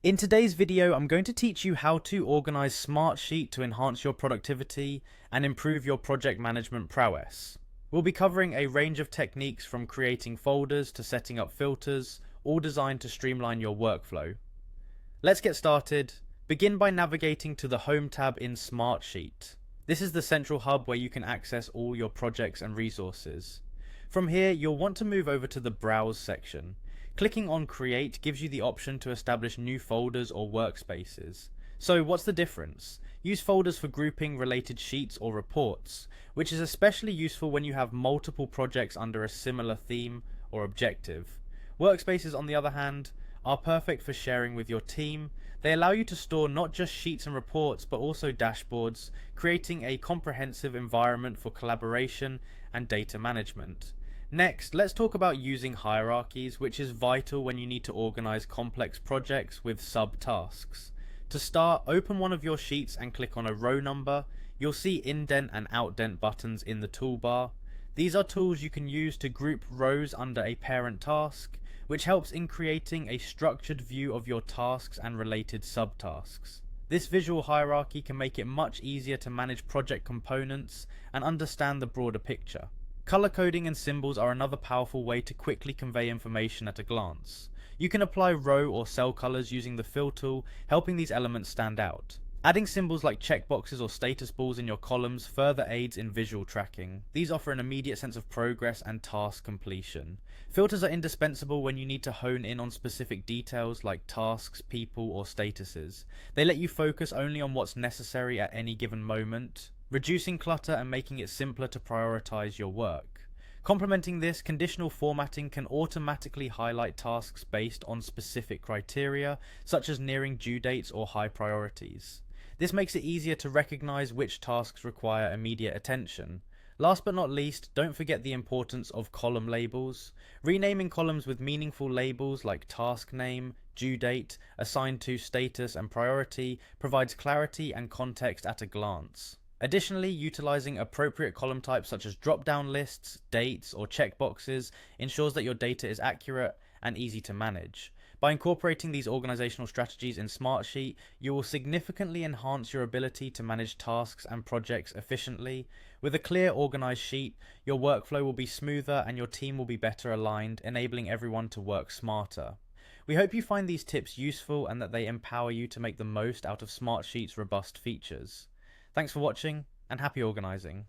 In today's video, I'm going to teach you how to organize Smartsheet to enhance your productivity and improve your project management prowess. We'll be covering a range of techniques from creating folders to setting up filters, all designed to streamline your workflow. Let's get started. Begin by navigating to the Home tab in Smartsheet. This is the central hub where you can access all your projects and resources. From here, you'll want to move over to the Browse section. Clicking on Create gives you the option to establish new folders or workspaces. So what's the difference? Use folders for grouping related sheets or reports, which is especially useful when you have multiple projects under a similar theme or objective. Workspaces, on the other hand, are perfect for sharing with your team. They allow you to store not just sheets and reports, but also dashboards, creating a comprehensive environment for collaboration and data management. Next, let's talk about using hierarchies, which is vital when you need to organize complex projects with subtasks. To start, open one of your sheets and click on a row number. You'll see indent and outdent buttons in the toolbar. These are tools you can use to group rows under a parent task, which helps in creating a structured view of your tasks and related subtasks. This visual hierarchy can make it much easier to manage project components and understand the broader picture. Color coding and symbols are another powerful way to quickly convey information at a glance. You can apply row or cell colors using the fill tool, helping these elements stand out. Adding symbols like checkboxes or status balls in your columns further aids in visual tracking. These offer an immediate sense of progress and task completion. Filters are indispensable when you need to hone in on specific details like tasks, people, or statuses. They let you focus only on what's necessary at any given moment, reducing clutter and making it simpler to prioritize your work. Complementing this, conditional formatting can automatically highlight tasks based on specific criteria, such as nearing due dates or high priorities. This makes it easier to recognize which tasks require immediate attention. Last but not least, don't forget the importance of column labels. Renaming columns with meaningful labels like task name, due date, assigned to status, and priority provides clarity and context at a glance. Additionally, utilizing appropriate column types such as drop-down lists, dates, or checkboxes ensures that your data is accurate and easy to manage. By incorporating these organizational strategies in Smartsheet, you will significantly enhance your ability to manage tasks and projects efficiently. With a clear, organized sheet, your workflow will be smoother and your team will be better aligned, enabling everyone to work smarter. We hope you find these tips useful and that they empower you to make the most out of Smartsheet's robust features. Thanks for watching, and happy organizing.